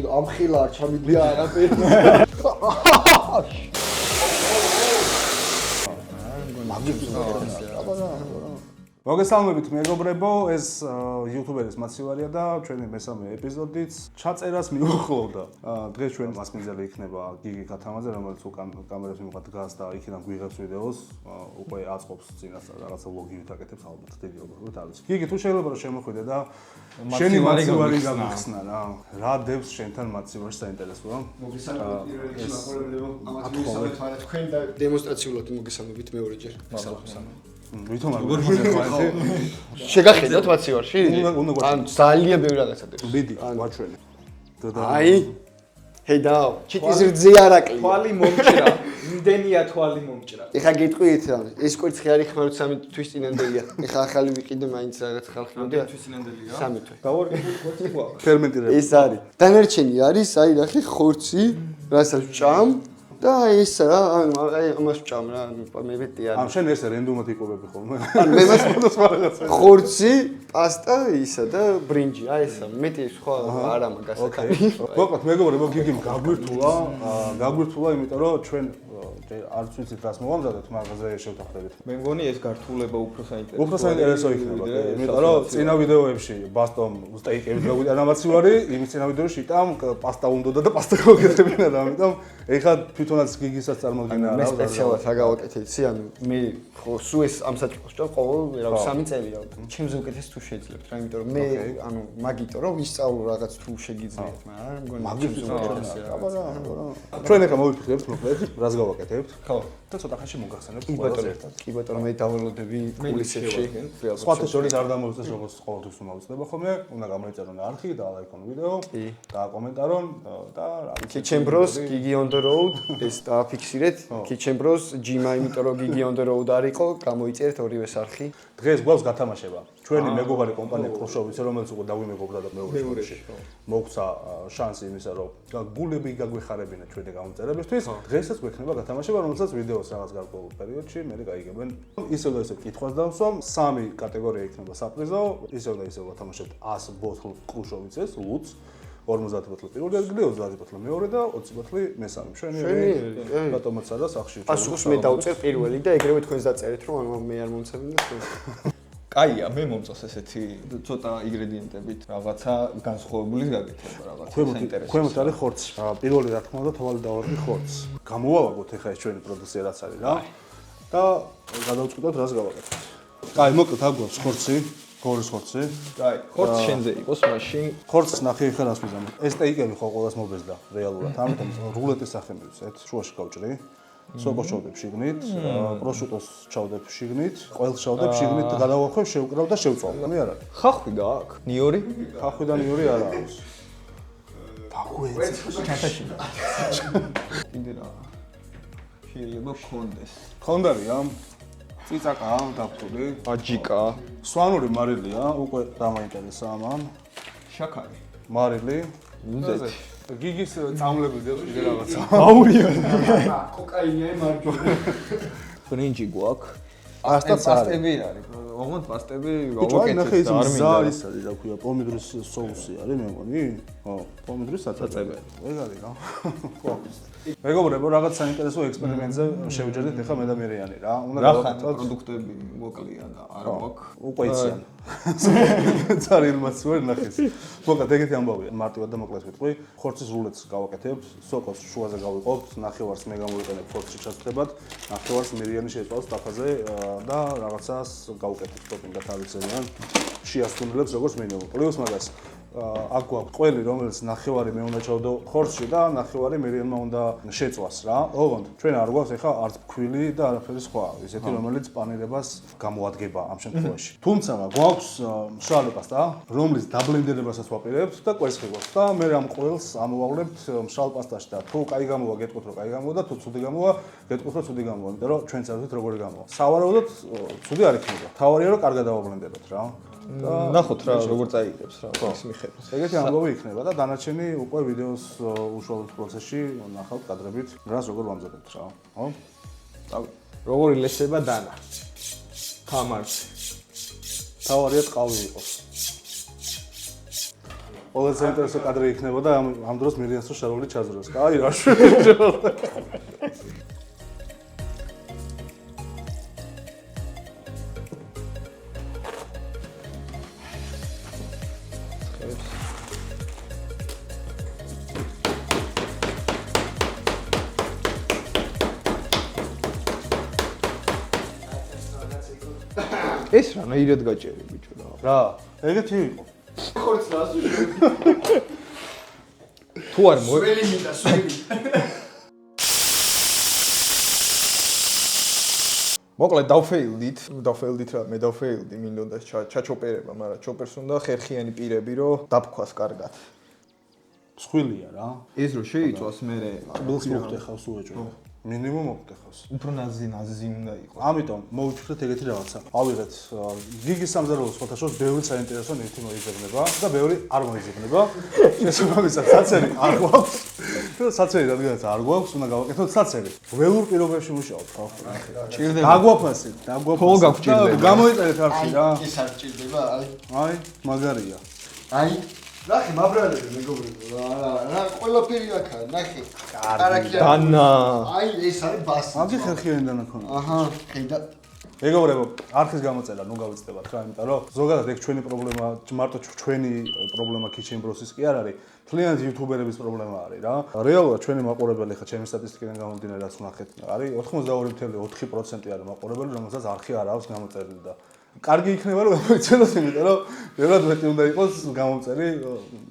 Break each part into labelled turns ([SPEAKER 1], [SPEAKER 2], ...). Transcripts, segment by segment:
[SPEAKER 1] ამხილა არ ჩამიგდია არაფერი.
[SPEAKER 2] მოგესალმებით მეგობრებო, ეს YouTuber-ის მაცივარია და ჩვენი მესამე ეპიზოდიც ჩაწერას მიუახლოვდა. დღეს ჩვენ მასპინძელი იქნება გიგი ქათამაძე, რომელიც უკან კამერას მიმართ დგას და იქიდან გვიღებს ვიდეოს, უკვე აწყობს წინასწარ რაღაცა ვლოგივით აკეთებს ალბათ დიდი როგორ არის. გიგი, თუ შეიძლება რომ შემოხვიდე და შენი მაცივარი გამიხსნა რა. რა დევს შენთან მაცივარში საინტერესოა?
[SPEAKER 1] მოგესალმებით პირველ რიგში მაყურებლებო. ამათ მისამეთ არა თქვენ და დემონსტრაციულად მოგესალმებით მეორეჯერ.
[SPEAKER 2] ვითომ არ მოგეხმარეთ?
[SPEAKER 1] შეგახედათ მაცივარში? ან ძალიან ბევრი რაღაცა დევს.
[SPEAKER 2] ბიდი, ვაჩვენე.
[SPEAKER 1] აი ჰეიდაო, ჩიტის რძე არაკლია.
[SPEAKER 3] თვალი მომჭრა. იმდენია თვალი მომჭრა.
[SPEAKER 1] ეხა გეტყვით რა, ეს კვერცხი არის ხმარო 3 თვის წინანდელია. ეხა ახალი ვიყიდე მაინც რაღაც ხალხი მოდია.
[SPEAKER 3] თვის წინანდელია?
[SPEAKER 1] 3 თვე.
[SPEAKER 3] გავარკვევთ ხორცი ყვა.
[SPEAKER 2] ფერმენტირებული.
[SPEAKER 1] ეს არის. დანარჩენი არის, აი ნახე ხორცი, რასაც ვჭამ და ეს რა, აი ამას ვჭამ რა, მე მეტი არის.
[SPEAKER 2] ამ შენ ეს რენდომად იკვებები ხოლმე.
[SPEAKER 1] ან მე მას ხორცი, პასტა, ისა და ბრინჯი, აი ესა, მეტი სხვა არა მაგას.
[SPEAKER 2] მოკლედ მეგობრებო, გიგიმ გაგვირთულა, იმიტომ რომ ჩვენ არც ვიცით რას მოვამზადეთ, მაღაზიაში შევთანხმდებით.
[SPEAKER 3] მე მგონი ეს გართულება უფრო საინტერესოა.
[SPEAKER 2] უფრო საინტერესო იქნება, იმიტომ რომ წინა ვიდეოებში ბასტომ სტეიკებით გაგვიტანა მაცივარი, იმის წინა ვიდეოში იტამ პასტა უნდოდა და პასტა გავაკეთებინა და ამიტომ ეხლა თვითონაც გიგისაც წარმოგინა რა.
[SPEAKER 1] მე სპეციალად რა გავაკეთეთ, ანუ მე სულ ეს ამ საჭმელს ვჭამ ყოველ რა 3 წელია. ჩემზე უკეთეს თუ შეძლებთ რა, იმიტომ რომ მე ანუ მაგიტო რომ ვისწავლო რაღაც თუ შეგიძლიათ, მაგრამ მგონი
[SPEAKER 2] მაგის
[SPEAKER 1] უკეთესია.
[SPEAKER 2] ჩვენ ეხლა მოვიფიქრებთ მოკლედ, რას გავაკეთებთ?
[SPEAKER 1] ხო.
[SPEAKER 2] და ცოტა ხანში მოგახსენებთ
[SPEAKER 1] კი ბატონო, მე დავნილდები კულისებში.
[SPEAKER 2] სხვათა შორის არ დამოვიწყდეს როგორც ყოველთვის უმავწდება ხოლმე, უნდა გამოიწერონ არქი და ლაიქონ ვიდეო და კომენტარონ და რა ვიცი.
[SPEAKER 1] Kitchen Bros, Gigi on the road, ეს დააფიქსირეთ. Kitchen Bros, Gima, იმიტომ რომ Gigi on the road არ იყო, გამოიწერეთ ორივეს არხი.
[SPEAKER 2] დღეს გვაქვს გათამაშება. ჩვენი მეგობარი კომპანია კრუშოვიცი, რომელიც უკვე დავიმეგობრდა და მეორე შოუში. მოგცა შანსი იმისა, რომ გულები გაგვეხარებინა ჩვენი გამომწერებისთვის. დღესაც გვექნება გათამაშება, რომელსაც ვიდეოს რაღაც გარკვეულ პერიოდში მე გაიგებენ. ისევ და ისევ კითხვას დავსვამ, 3 კატეგორია იქნება საპრიზო, ისევ და ისევ ვათამაშებთ 100 ბოთლ კრუშოვიცეს, ლუც 50 ბოთლი პირველი ადგილი, 30 ბოთლი მეორე და 20 ბოთლი მესამე. შენი ბატონოცა და სახში.
[SPEAKER 1] პასუხს მე დავწერ პირველი და ეგრევე თქვენს დაწერეთ, რომ ანუ მე არ მომცემენ და თქვენ.
[SPEAKER 3] კაია, მე მომწონს ესეთი ცოტა ინგრედიენტებით რაღაცა განსხვავებულის გაკეთება, რაღაცა საინტერესო.
[SPEAKER 2] ქვემოთ არის ხორცი. პირველი რა თქმა უნდა თავალი დავარდი ხორცს. გამოვავაგოთ ეხა ეს ჩვენი პროდუქცია რაც არის რა. და გადავწყვიტოთ რას გავაკეთებთ. კაი, მოკლედ აგვაქვს ხორცი, გორის ხორცი.
[SPEAKER 3] კაი, ხორცი შენზე იყოს მაშინ.
[SPEAKER 2] ხორცს ნახე ეხა რას მიზამთ. ეს სტეიკები ხო ყველას მობეზდა რეალურად. ამიტომ რულეტის სახე მივცეთ, შუაში გავჭრი. სოკოს ჩავდებ შიგნით, პროშუტოს ჩავდებ შიგნით, ყველს ჩავდებ შიგნით, გადავახვევ, შევკრავ და შევწვალ. მე არ არის.
[SPEAKER 3] ხახვი გააქვს? ნიორი?
[SPEAKER 2] ხახვი და ნიორი არ არის. დაგვეცე.
[SPEAKER 3] ჩათაში. კიდე რა. შეიძლება გქონდეს.
[SPEAKER 2] ხონდარია? წიწაკაა დაფტული.
[SPEAKER 3] აჯიკა.
[SPEAKER 2] სვანური მარილია, უკვე დამაინტერესა ამან.
[SPEAKER 3] შაქარი.
[SPEAKER 2] მარილი.
[SPEAKER 3] უზეთი.
[SPEAKER 2] გიგის წამლები დევს კიდე რაღაცა.
[SPEAKER 3] აურია.
[SPEAKER 1] კოკაინია მარჯვენა.
[SPEAKER 3] ბრინჯი გვაქვს.
[SPEAKER 2] პასტები
[SPEAKER 3] არის. ოღონდ პასტები
[SPEAKER 2] გავაკეთეთ და არ მინდა.
[SPEAKER 3] არის.
[SPEAKER 2] ის არის რა ქვია, პომიდორის соуსი არის მე მგონი. ხო, პომიდორის საწაწებელი. ეგ არის რა. ხო. მეგობრებო, რაღაც საინტერესო ექსპერიმენტზე შევჯერდით ეხა მე და მერიანი რა. უნდა
[SPEAKER 3] გავაკეთოთ პროდუქტები მოკლია და არ გვაქვს.
[SPEAKER 2] უკვე იციან. წარილმაც ვერ ნახეს. მოკლედ ეგეთი ამბავია. მარტივად და მოკლედ ვიტყვი. ხორცის რულეტს გავაკეთებთ, სოკოს შუაზე გავიყოფთ, ნახევარს მე გამოვიყენებ ხორცში ჩასწრებად, ნახევარს მერიანი შეეწვალს ტაფაზე და რაღაცას გავუკეთებთ ტოპინგად ავიცენიან. შეასრულებს როგორც მინიმუმ. პლუს მაგას აქ გვაქვს ყველი, რომელიც ნახევარი მე უნდა ჩავდო ხორცში და ნახევარი მერიანმა უნდა შეწვას რა. ოღონდ ჩვენ არ გვაქვს ეხა არც ფქვილი და არაფერი სხვა, ისეთი რომელიც პანირებას გამოადგება ამ შემთხვევაში. თუმცა გვაქვს მშრალი პასტა, რომლის დაბლენდერებასაც ვაპირებთ და კვერცხი გვაქვს და მე ამ ყველს ამოვავლებთ მშრალ პასტაში და თუ კაი გამოვა, გეტყვით რომ კაი გამოვა და თუ ცუდი გამოვა, გეტყვით რომ ცუდი გამოვა, იმიტომ რომ ჩვენც არ ვიცით როგორი გამოვა. სავარაუდოდ ცუდი არ იქნება. თავარია რომ კარგად დავაბლენდეროთ რა.
[SPEAKER 3] ნახოთ რა როგორ წაიგებს რა ის მიხედვით.
[SPEAKER 2] ეგეთი ამბავი იქნება და დანარჩენი უკვე ვიდეოს უშუალოდ პროცესში ნახავთ კადრებით, რას როგორ ვამზადებთ რა, ხო?
[SPEAKER 3] როგორ ილესება დანა. ხამარს.
[SPEAKER 2] თავარია ტყავი იყოს. ყველაზე საინტერესო კადრი იქნებოდა ამ დროს მირიანს თუ შარული ჩაძროს. კაი, რა შეიძლება.
[SPEAKER 3] ეს რანაირად გაჭერი ბიჭო რა.
[SPEAKER 2] რა, ეგეთი იყო.
[SPEAKER 1] ხორცლას
[SPEAKER 3] თუ არ მო
[SPEAKER 1] სველი მინდა სველი.
[SPEAKER 3] მოკლედ დავფეილდით რა, მე დავფეილდი, მინდოდა ჩაჩოპერება, მაგრამ ჩოპერს უნდა ხერხიანი პირები, რომ დაფქვას კარგად.
[SPEAKER 2] მსხვილია რა.
[SPEAKER 3] ეს რო შეიწვას მე
[SPEAKER 2] ბილს მოხდეხავს უეჭო. მინიმუმ მოხდეხავს.
[SPEAKER 3] უფრო ნაზი უნდა იყოს.
[SPEAKER 2] ამიტომ მოვუჩვენთ ეგეთი რაღაცა. ავიღეთ გიგის სამზარეულოს ფოტოშოპს ბევრი საინტერესო ნივთი მოიძებნება და ბევრი არ მოიძებნება. შესაბამისად საცერი არ გვაქვს. საცერი რადგანაც არ გვაქვს, უნდა გავაკეთოთ საცერი. ველურ პირობებში მუშაობთ ხო?
[SPEAKER 3] ჭირდება.
[SPEAKER 2] დაგვაფასეთ.
[SPEAKER 3] ხო გავჭირდება.
[SPEAKER 2] გამოიწერეთ არხი რა.
[SPEAKER 1] ის არ ჭირდება,
[SPEAKER 2] აი, მაგარია.
[SPEAKER 1] აი, ნახე, მაბრალები მეგობრებო, რა ყველაფერი აქა, ნახე. კარაქია.
[SPEAKER 3] დანა.
[SPEAKER 1] აი, ეს არის ბასი.
[SPEAKER 2] მაგის ხერხიანი დანაქონა.
[SPEAKER 1] აჰა, ხედა.
[SPEAKER 2] მეგობრებო, არხის გამოწერა ნუ გავიწდებათ რა, იმიტომ რომ ზოგადად ეგ ჩვენი პრობლემა, მარტო ჩვენი პრობლემა Kitchen Bros-ის კი არ არის, მთლიანად იუთუბერების პრობლემა არის რა. რეალურად ჩვენი მაყურებელი ხა ჩემი სტატისტიკიდან გამომდინარე რაც ვნახეთ, არის 82.4% არის მაყურებელი, რომელსაც არხი არ აქვს გამოწერილი და კარგი იქნება რომ მოიცადოთ, იმიტომ რომ ბევრად მეტი უნდა იყოს გამომწერი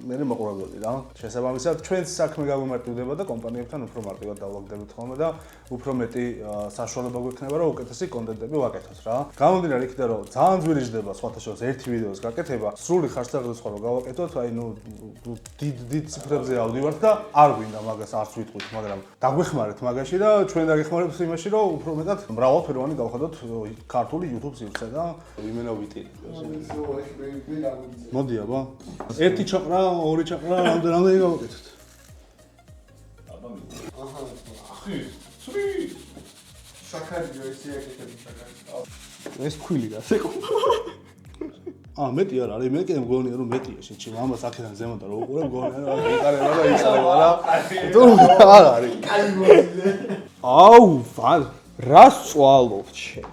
[SPEAKER 2] მე მაყურებელი რა. შესაბამისად ჩვენს საქმე გაგვიმარტივდება და კომპანიებთან უფრო მარტივად დავაგდებით ხოლმე და უფრო მეტი საშუალება გვექნება რომ უკეთესი კონტენტები ვაკეთოთ რა. გამომდინარე იქიდან რომ ძალიან ძვირიჯდება სხვათა შორის ერთი ვიდეოს გაკეთება, სრული ხარჯთაღრიცხვა რომ გავაკეთოთ, აი ნუ დიდ ციფრებზე ავდივართ და არ გვინდა მაგას არც ვიტყვით, მაგრამ დაგვეხმარეთ მაგაში და ჩვენ დაგეხმარებთ იმაში რომ უფრო მეტად მრავალფეროვანი გავხადოთ ქართული YouTube სივრცე და იმენა ვიტირი. მოდი აბა. ერთი ჩაყრა, ორი ჩაყრა, რამდენი გავაკეთოთ?
[SPEAKER 1] აჰა.
[SPEAKER 4] ახი, ცრი.
[SPEAKER 1] შაქარი ჯოისი აკეთებ შაქარი.
[SPEAKER 3] ეს ქვილი რა სეკო.
[SPEAKER 2] მეტი არ არის, მე კი მგონია რომ მეტია შეჭი, ამას აქედან ზემოთ რა უყურე მგონია რა იკარება და იცავება რა. თუ არ არის.
[SPEAKER 1] კაი მოვიდე.
[SPEAKER 3] აუ, რა სწვალობთ შენ.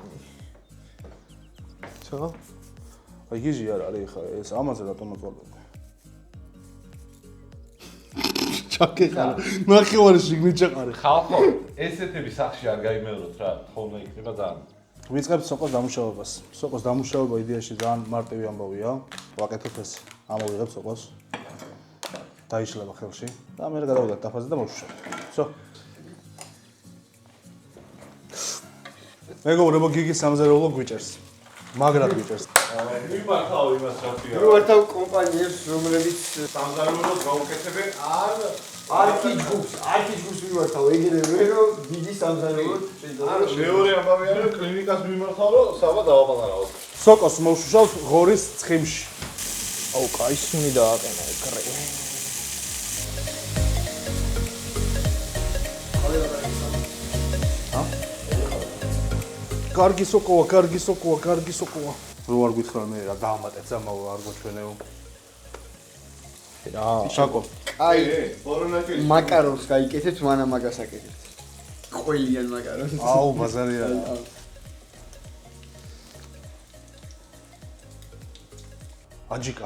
[SPEAKER 3] ჩა?
[SPEAKER 2] აი გიჟი არ არის ხა ეს ამაზე რატომ მოწვალობ? ჩაკეხარა. ნახევარი შიგნით ჩაყარე.
[SPEAKER 4] ხალხო, ესეთები სახში არ გაიმეოროთ რა, ხოლმე იქნება ძალიან.
[SPEAKER 2] ვიწყებთ სოკოს დამუშავებას. სოკოს დამუშავება იდეაში ძალიან მარტივი ამბავია. ვაკეთოთ ეს. ამოვიღებ სოკოს. დაიშლება ხელში და მე გადავიდეთ დაფაზე და მოვშავთ. всё. მეგობრებო, გიგის სამზარეულო გვიჭერს. მაგრად გვიჭერს.
[SPEAKER 4] მიმართავ იმას რატია.
[SPEAKER 1] როართავ კომპანიებს, რომლებიც
[SPEAKER 4] სამზარეულოს გაუკეთებენ
[SPEAKER 1] არქიჯგუფს მიმართავ, ეგრევე რომ დიდი სამზარეულო
[SPEAKER 4] არა, მეორე ამბავი არის კლინიკას მიმართავ, რომ საბა დავაპატარავოთ.
[SPEAKER 2] სოკოს მოვშუშავთ ღორის ცხიმში.
[SPEAKER 3] აუ, კაი სუნი დააყენა ეგრე.
[SPEAKER 2] კარგი სოკოა. რო არ გითხრა მე რა დაამატეთ ზამაო არ გვჩვენეო.
[SPEAKER 3] რა,
[SPEAKER 2] შაკო.
[SPEAKER 1] აი,
[SPEAKER 4] ბორონაკი.
[SPEAKER 1] მაკარონს გაიკეთეთ, მანა მაგას აკეთეთ. ყველიან მაკარონს.
[SPEAKER 2] აუ, ბაზარია. აჯიკა.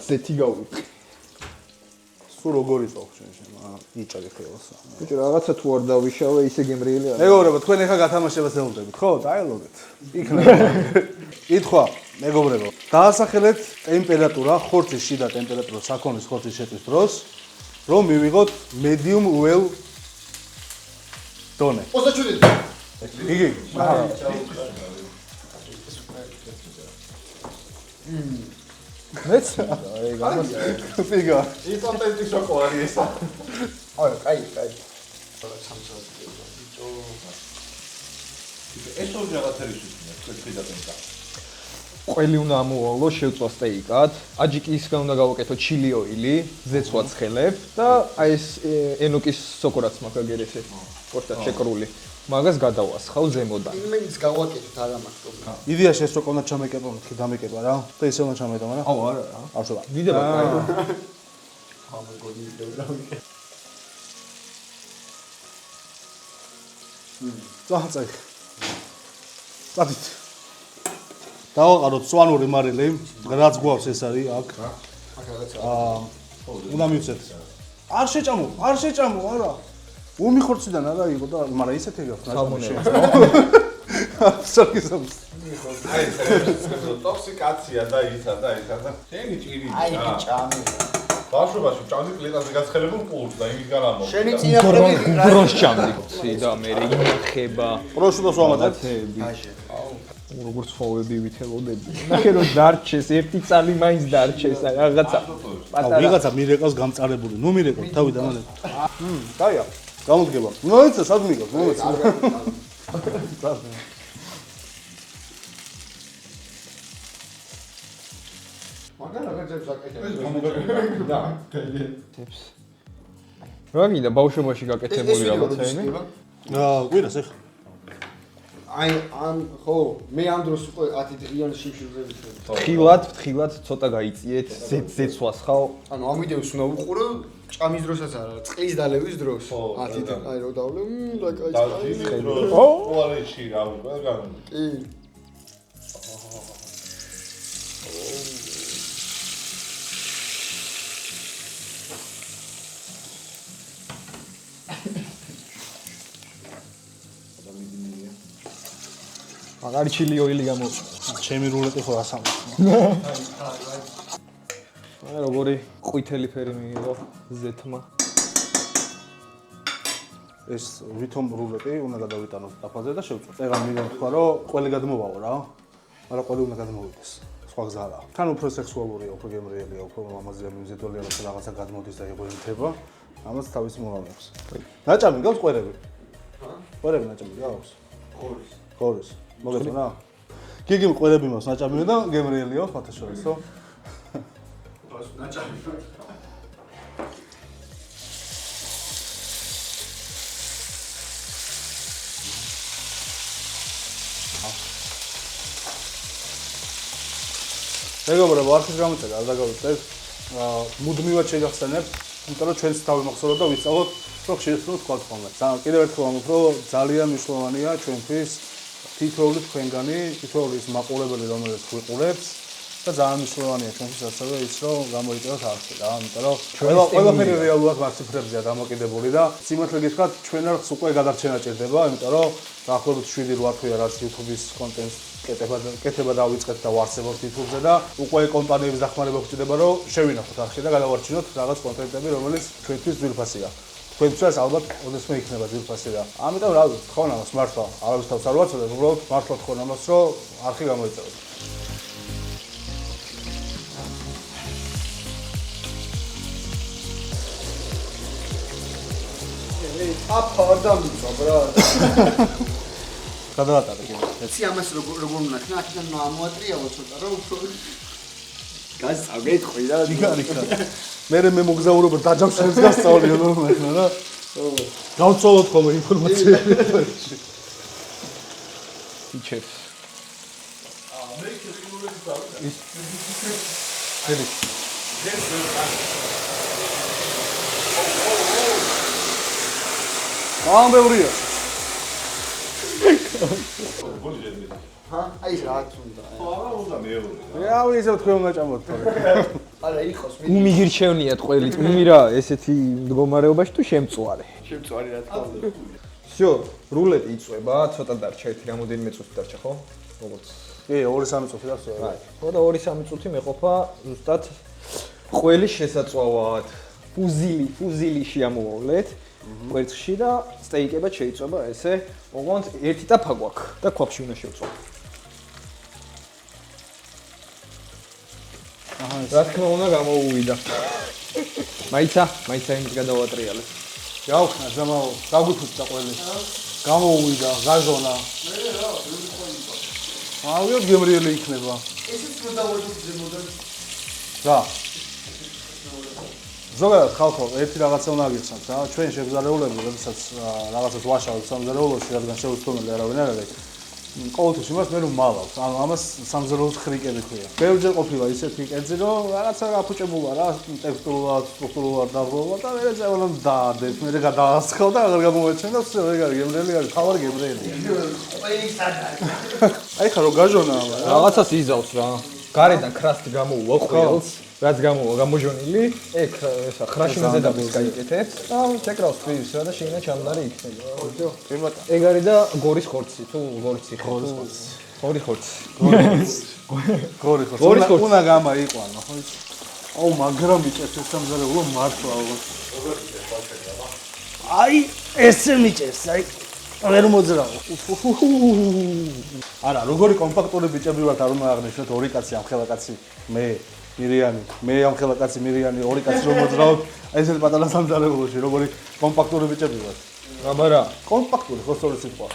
[SPEAKER 3] ზეთი გავუყი.
[SPEAKER 2] სულ როგორი წავხშენ შენ, იჭარი ხელს.
[SPEAKER 3] ბიჭო, რაღაცა თუ არ დავიშავე, ისე გემრიელი არა.
[SPEAKER 2] მეგობრებო, თქვენ ახლა გათამაშებას ელოდებით, ხო? დაელოდეთ. იქნება. კითხვა, მეგობრებო, დაასახელეთ ტემპერატურა, ხორცის შიდა ტემპერატურა საქონლის ხორცის შეწვის დროს, რომ მივიღოთ medium well დონე.
[SPEAKER 1] 27.
[SPEAKER 2] იგი.
[SPEAKER 3] მეც აი გამოსა.
[SPEAKER 2] ფიგა.
[SPEAKER 4] ის კონტენტი შოკო არის ესა.
[SPEAKER 1] აი, კაი.
[SPEAKER 4] ეს ორი რაღაც არის თქვენ ხიდატენკა.
[SPEAKER 3] ყველი უნდა ამოვალო შევწვა სტეიკად, აჯიკისგან უნდა გავაკეთო ჩილი ოილი, ზეცვა ცხელებ და აი ეს ენოკის სოკო რაც მაქვს აგერ ესე. კორტა შეკრული. მაგას გადავასხავ ზემოდან.
[SPEAKER 1] იმენიც გავაკეთეთ არა მაქვს პრობლემა.
[SPEAKER 2] იდეაში ეს რო კონდა ჩამეკება, მეთქი დამეკება რა. და ისე უნდა ჩამეტა, მაგრამ
[SPEAKER 3] აუ არა რა.
[SPEAKER 2] არ შევა.
[SPEAKER 3] ვიდება კაი.
[SPEAKER 1] ამგონი დავიკეთე.
[SPEAKER 2] წაიწაი. წადით. დავაყაროთ სვანური მარილი, რაც გვაქვს ეს არის აქ. უნდა მივცეთ. არ შეჭამო, არა. ომი ხორციდან არა იყო და მაგრამ ისეთი გაქვს
[SPEAKER 3] სალმონელი.
[SPEAKER 2] სარკისამს.
[SPEAKER 4] აი ეს ტოქსიკაცია და ისა და შენი ჭირი.
[SPEAKER 1] აი ჭამი.
[SPEAKER 4] ბავშვობაში ჭამდი პლიტაზე გაცხელებულ პურს და იმით განამო.
[SPEAKER 1] შენი წინაპრები
[SPEAKER 3] გრონს ჭამდი. ცი და მე ინახება.
[SPEAKER 2] პროშუტოს ვამატებ.
[SPEAKER 3] როგორც ხოვები ვითელოდები. ნახე რომ დარჩეს, ერთი წალი მაინც დარჩეს, რაღაცა.
[SPEAKER 2] აუ ვიღაცა მირეკავს გამწარებული. ნუ მირეკავ თავი დამალე. დაია. გამოდგება. მოიცა სად მიგავს? მოიცა.
[SPEAKER 1] მაგარ რაღაცებს აკეთებ.
[SPEAKER 4] და
[SPEAKER 3] თებს. რა გინდა ბავშვობაში გაკეთებული რაღაცა იმი?
[SPEAKER 2] კვირას ეხა.
[SPEAKER 1] აი ან ხო მე ამ დროს უკვე 10 დღიან შიმშილზე ვიშევ.
[SPEAKER 3] თხილად ცოტა გაიწიეთ, ზეცვას ხავ.
[SPEAKER 1] ანუ ამ ვიდეოს უნდა უყურო ჭამის დროსაც არა, წყლის დალევის დროს. 10 დღე აი რო დავლე, და კაი.
[SPEAKER 4] ოალეში რა ვიყო გან.
[SPEAKER 1] კი.
[SPEAKER 3] მაგარი ჩილი ოილი გამო.
[SPEAKER 2] ჩემი რულეტი ხო ასამბლე.
[SPEAKER 3] აი როგორი ყვითელი ფერი მიიღო ზეთმა.
[SPEAKER 2] ეს ვითომ რულეტი უნდა გადავიტანოთ დაფაზე და შევწყვეტ. ეხლა მინდა თქვა რომ ყველი გადმოვაო რა. მაგრამ ყველი უნდა გადმოვიდეს. სხვა გზა არა. თან უფრო სექსუალურია, უფრო გემრიელია, უფრო მამაზია მიმზიდველი რაღაცა გადმოდის და იღვინთება. ამას თავისი მომამაქვს. ნაჭამი გავს ყვერები? ყვერები ნაჭამი გავს? ხორის. მოგეწონა რა? გიგი მყურები მას ნაჭამია და გემრიელიო ხათა შორისო.
[SPEAKER 4] ნაჭამი.
[SPEAKER 2] მეგობრებო, არქის გამოწედა, არ დაგავიწყეთ. მუდმივად შეგახსენებთ, იმიტომ რომ ჩვენს თავი მოხსოვდა და ვისწავლოთ, რომ ხშირად თქვა ხოლმე. კიდევ ერთხელ ვამბობ, რომ ძალიან მნიშვნელოვანია ჩვენთვის თითოეული თქვენგანი, თითოეული ის მაყურებელი, რომელიც გვიყურებს და ძალიან მნიშვნელოვანია ჩვენთვის ასევე ის, რომ გამოიწეროთ არქი რა, იმიტომ რომ ყველაფერი რეალურად მას ციფრებზეა დამოკიდებული და სიმართლე გითხრათ, ჩვენ არხს უკვე გადარჩენა ჭირდება, იმიტომ რომ დაახლოებით 7-8 თვეა რაც YouTube-ის კონტენტს კეთება დავიწყეთ და ვარსებობთ YouTube-ზე და უკვე კომპანიების დახმარება გვჭირდება, რომ შევინახოთ არხი და გადავარჩინოთ რაღაც კონტენტები, რომელიც ჩვენთვის ძვირფასია. თქვენთვის ალბათ ოდესმე იქნება ძვირფასი და ამიტომ რა ვიცი, თქონ ამას მართლა არავის თავს არ ვაცოდებ, უბრალოდ მართლა თქონ ამას, რომ არხი გამოიწეროთ.
[SPEAKER 1] აფა არ დამიწვა ბრა.
[SPEAKER 2] გადავატარე კიდე.
[SPEAKER 1] იცი ამას როგორ უნდა ხნა, აქედან მოამოატრიალო ცოტა რომ უფრო გასწავლეთ ხო და
[SPEAKER 2] რიგარიქა. მე მოგზაურობ დაჯავშებს გასწავლიო ნორმალია რა. გავწოვოთ ხოლმე ინფორმაციები.
[SPEAKER 3] იჩებს.
[SPEAKER 4] მე კრიტიკულები დავიდა.
[SPEAKER 3] ის ეს
[SPEAKER 2] ამბევრია.
[SPEAKER 1] ჰა აი რა თუნდა.
[SPEAKER 4] არა უნდა მეორე.
[SPEAKER 2] რავი ისე თქვენ უნდა ჭამოთ თორე.
[SPEAKER 1] არა იყოს მე
[SPEAKER 3] უმი გირჩევნიათ ყველით. უმი რა ესეთი მდგომარეობაში თუ შემწوارე.
[SPEAKER 1] შემწვარი რა თქმა უნდა.
[SPEAKER 3] всё, რულეტი იწვება, ცოტა დარჩა, ერთი რამოდენიმე წუთი დარჩა, ხო? როგორც
[SPEAKER 2] კი, 2-3 წუთი და всё.
[SPEAKER 3] ხო და 2-3 წუთი მეყოფა ზუსტად ყველის შესაწვავად. ფუზილი შეამოავლეთ. კვერცხში და სტეიკებად შეიწვება ესე, ოღონდ ერთი ტაფა გვაქვს და ქვაფში უნდა შევწვა. აჰა, რა თქმა უნდა გამოუვიდა. მაიცა იმის გადავატრიალებ.
[SPEAKER 2] გავხნა ზამაო, გაგვიფუძდა ყველი. გამოუვიდა, გაზონა.
[SPEAKER 4] მე რა, ბევრი ყველი იყო.
[SPEAKER 2] ავიოთ გემრიელი იქნება.
[SPEAKER 1] ესეც უნდა დავაჯობ ზემოდან.
[SPEAKER 2] რა. ზოგადად ხალხო ერთი რაღაცა უნდა გიხსნათ რა, ჩვენ შეგზარეულები, როდესაც რაღაცას ვაშავთ სამზარეულოში, რადგან შეუცდომელი არავინ არ არის. ყოველთვის იმას მე რომ მალავთ, ანუ ამას სამზარეულოს ხრიკები ქვია. ბევრჯერ ყოფილა ისეთი კერძი, რომ რაღაცა გაფუჭებულა რა, ტექსტურულად, სტრუქტურულად დაღლოლა და მე წევალამ დაადეთ, მე გადაასხავ და აღარ გამოაჩენ და ვსე ეგ არის გემრიელი არის, თავარი გემრიელია. აი ხა რო გაჟონა
[SPEAKER 3] რაღაცას იზავს რა. გარედან ქრასტი გამოუვა ყველს, რაც გამოუვა გამოჟონილი, ეგ ესა ხრაშინა ზედაპირს გაიკეთებს და შეკრავს თვლის რა და შეიძლება ჩამდარი იქნება. ხო, ეგ არის და გორის ხორცი, თუ გორის ხორცი. გორის ხორცი.
[SPEAKER 2] გორის ხორცი. უნდა გამაიყვანო, ხო იცი? აუ მაგრამ მიჭერს ეს სამზარეულო მართლა ალბათ. აი ესე მიჭერს, აი ვერ მოძრაო. არა, როგორი კომპაქტური ბიჭები ვართ, არ უნდა აღნიშნოთ ორი კაცი ამხელა კაცი, მე მირიანი, მე ამხელა კაცი მირიანი, ორი კაცი რომ მოძრაოთ, აი ესეთ პატარა სამზარეულოში, როგორი კომპაქტური ბიჭები ვართ.
[SPEAKER 3] აბარა,
[SPEAKER 2] კომპაქტური ხო სწორი სიტყვა.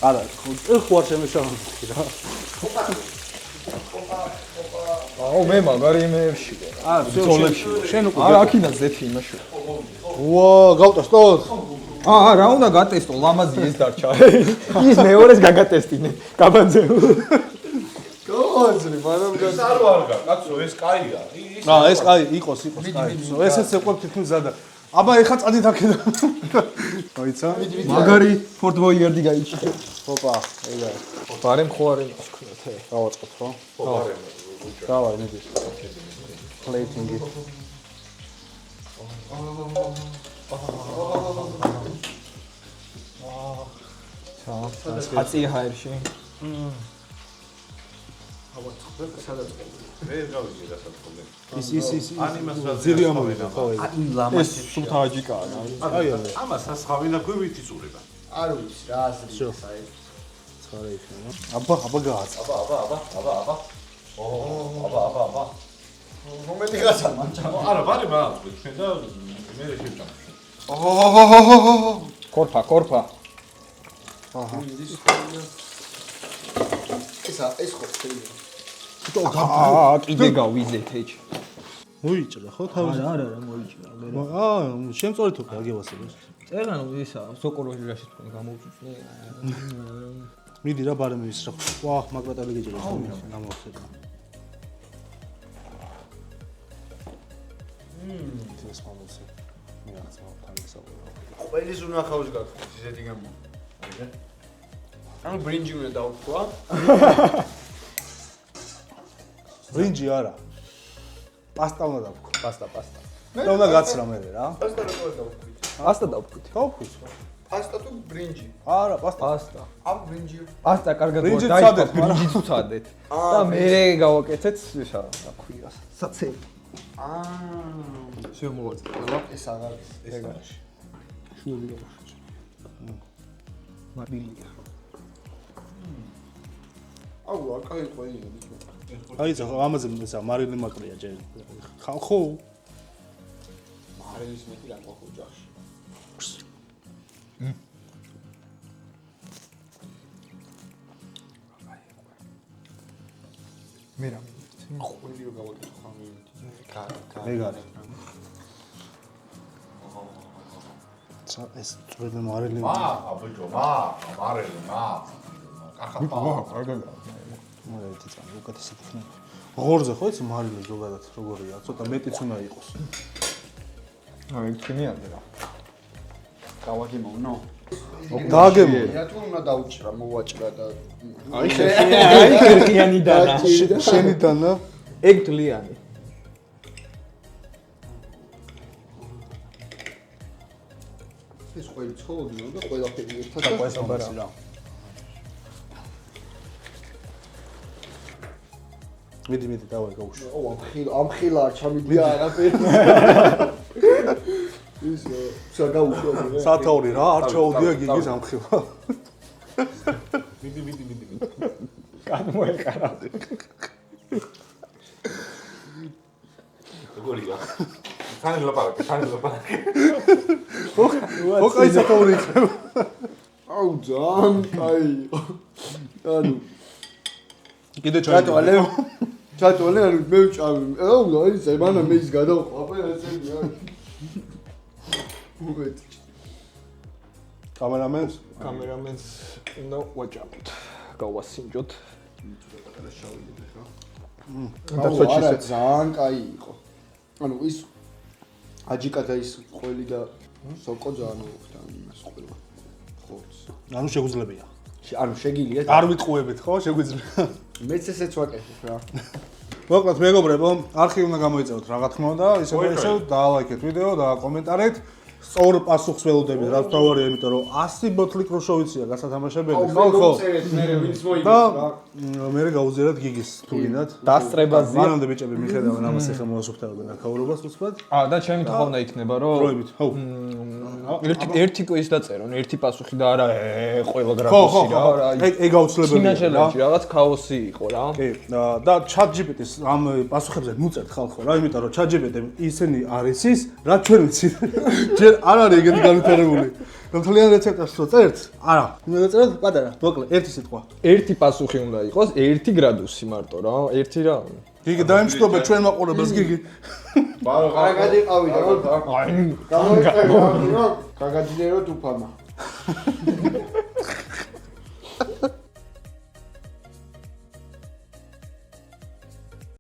[SPEAKER 2] არა, ხო არ შემეშავდი რა.
[SPEAKER 3] აუ მე მაგარი იმეებში.
[SPEAKER 2] ზოლებში. შენ უკვე
[SPEAKER 3] არა, აქინა ზეთი იმაში.
[SPEAKER 2] ვა, გავტესტოთ?
[SPEAKER 3] რა უნდა გატესტო, ლამაზი ეს დარჩა. ის მეორეს გაგატესტინე, გაბანძე.
[SPEAKER 1] გააძრი, მაგრამ
[SPEAKER 4] სარო არ გა, კაცო, ეს კაია.
[SPEAKER 2] ეს კაი, იყოს კაი. ესეც ეყვებ თითქმის ზადა. აბა ეხა წადით აქედან. მოიცა?
[SPEAKER 3] მაგარი ფორდ ბოიერდი გაიჭირე.
[SPEAKER 2] ოპა, ეგ არის.
[SPEAKER 3] ბარემ ხო არ იმას ქვია, თე.
[SPEAKER 2] დავაწყოთ ხო?
[SPEAKER 4] ხო, ბარემ.
[SPEAKER 2] დავაი, მიდი. პლეიტინგი.
[SPEAKER 3] ხაცი ჰაერში.
[SPEAKER 4] მე გავიგე რასაც ხოლმე.
[SPEAKER 2] ის
[SPEAKER 4] ან იმას რა
[SPEAKER 2] ძირი ამოვიდა ხო ეგ.
[SPEAKER 3] ეს სულთაჯიკაა.
[SPEAKER 2] აი
[SPEAKER 4] ამას ასხავინა გვივით იწურება.
[SPEAKER 1] არ ვიცი რა აზრი ეს აი.
[SPEAKER 2] ცხარე იქნება. აბა გააცა.
[SPEAKER 4] აბა. აბა.
[SPEAKER 1] რომელი გაცა მანჭა?
[SPEAKER 4] არა, ბარი მაქვს ჩვენ და მე შევჭამ.
[SPEAKER 3] კორფა.
[SPEAKER 1] ეს ხო შეიძლება.
[SPEAKER 3] კიდე გავიზეთ ეჭ.
[SPEAKER 2] მოიჭრა ხო თავი?
[SPEAKER 3] არა, მოიჭრა.
[SPEAKER 2] შემწორი თუ გაგევასებოს.
[SPEAKER 3] წერანო ისა, სოკოროჟიაში თქვენ გამოვწუწნე.
[SPEAKER 2] მიდი რა ბარემ ის რა. ვა, მაგრატები გეჭიროს გამოვხსნა. ეს მომცე. მე ახლა თავისავე.
[SPEAKER 1] ყველის უნახავს გახდეს ისეთი გამო. ანუ ბრინჯი უნდა დავთქვა.
[SPEAKER 2] ბრინჯი არა. პასტა უნდა დავქვა.
[SPEAKER 3] პასტა.
[SPEAKER 2] და უნდა გაცრა მე რა.
[SPEAKER 1] პასტა როგორ დავთქვი?
[SPEAKER 3] პასტა დავფიქრე.
[SPEAKER 2] დავქვის.
[SPEAKER 1] პასტა თუ ბრინჯი?
[SPEAKER 2] არა, პასტა.
[SPEAKER 1] ამ ბრინჯი.
[SPEAKER 3] პასტა კარგად
[SPEAKER 2] ბრინჯიც
[SPEAKER 3] დაიწყო,
[SPEAKER 2] ვცადეთ, მაგრამ-
[SPEAKER 3] ბრინჯიც ვცადეთ. და მე გავაკეთეთ ისა, რა ქვია, საცელი. შემოვაწყვეტა.
[SPEAKER 1] ეს აღარ ეს არის.
[SPEAKER 3] შუები. მაბილია.
[SPEAKER 1] აუ, აკაი ყველია ბიჭო.
[SPEAKER 2] აი ეს ამაზე ისა მარილი მაკლია ჯერ. ხო.
[SPEAKER 1] მარილის მეტი რა ყო ოჯახში. მე რა ყველი რო გავაკეთე ხომ
[SPEAKER 2] მე გარი. ეს წვედი მარილი.
[SPEAKER 4] აბიჯო, მარელი, კახა.
[SPEAKER 2] მოდი წამი უკეთესი იქნება. ღორზე ხო იცი მარილი ზოგადად როგორია, ცოტა მეტიც უნდა იყოს.
[SPEAKER 3] აი, თქვენი ამდე რა.
[SPEAKER 1] გავაგემოვნო.
[SPEAKER 2] დააგემო.
[SPEAKER 1] რა თუ უნდა დაუჭრა, მოვაჭრა და
[SPEAKER 3] აი, ხერხიანიდანა.
[SPEAKER 2] შენიდანა.
[SPEAKER 3] ეგ თლიანი.
[SPEAKER 1] ეს ყველი ცხოველია და ყველაფერი ერთად
[SPEAKER 2] და ყველაფერი რა. მიდი დავაი გავუშვა.
[SPEAKER 1] ამ ხილა არ ჩამიდია არაფერი. ის საგაუშვა.
[SPEAKER 2] სათაური რა, არ ჩაუდია გიგის ამხილა.
[SPEAKER 4] მიდი.
[SPEAKER 3] გადმოეყარა.
[SPEAKER 4] როგორია? თან ლაპარაკი.
[SPEAKER 2] ხო, კაი სათაური იქნება.
[SPEAKER 1] აუ, ძალიან კაი. ანუ
[SPEAKER 2] კიდე ჩაიტვალე.
[SPEAKER 1] ჩატოლე, ანუ მე ვჭამი. აუ, აი ზემანა მე ის გადავყვა, აბა ესენი.
[SPEAKER 2] კამერამენს
[SPEAKER 3] კამერამენს უნდა ვაჭამოთ. გავასინჯოთ.
[SPEAKER 1] არა, ძალიან კაი იყო. ანუ ის აჯიკა და ის ყველი და სოკო ძალიან მოხდა იმას ყველა. ხორცს.
[SPEAKER 2] ანუ შეგვიძლია.
[SPEAKER 1] ანუ შეგიძლია.
[SPEAKER 2] არ ვიტყუებით, ხო? შეგვიძლია.
[SPEAKER 1] მეც ესეც ვაკეთებ რა.
[SPEAKER 2] მოკლედ მეგობრებო, არხი უნდა გამოიწევოთ რა თქმა უნდა, ისე დაალაიქეთ ვიდეო და კომენტარით. სწორ პასუხს ველოდებით, რაც თავარია, იმიტომ რომ 100 ბოთლი კრუშოვიცია გასათამაშებელი, ხო? და მე გავუზიაროთ გიგის თუ გინდათ.
[SPEAKER 3] დასწრებაზეა.
[SPEAKER 2] მანამდე ბიჭები მიხედავენ ამას ახლა მოასუფთავებენ აქაურობას უცბად.
[SPEAKER 3] და ჩემი თხოვნა იქნება, რომ
[SPEAKER 2] დროებით, ხო.
[SPEAKER 3] ერთი კვიზი დაწერონ, ერთი პასუხი და არა ყველა გრაფიკი რა.
[SPEAKER 2] ეგ აუცილებელია.
[SPEAKER 3] ჩინაშელებში რაღაც ქაოსი იყო რა.
[SPEAKER 2] კი, და ChatGPT-ს ამ პასუხებზე მუწერთ ხალხო რა, იმიტომ რომ ChatGPT ისინი არის ის, რაც ჩვენ ვიცით. ჯერ არ არის ეგეთი განვითარებული. რომ თლიან რეცეპტებს რო წერთ? არა. უნდა წეროთ პატარა, მოკლედ, ერთი სიტყვა.
[SPEAKER 3] ერთი პასუხი უნდა იყოს 1 გრადუსი მარტო რა, ერთი რა.
[SPEAKER 2] გიგი დაიმშვიდობე ჩვენ მაყურებელს გიგი.
[SPEAKER 1] არა გადიყავი და
[SPEAKER 3] აი,
[SPEAKER 1] გამოვიყევი რა, გაგაჯნიეროთ უფანა.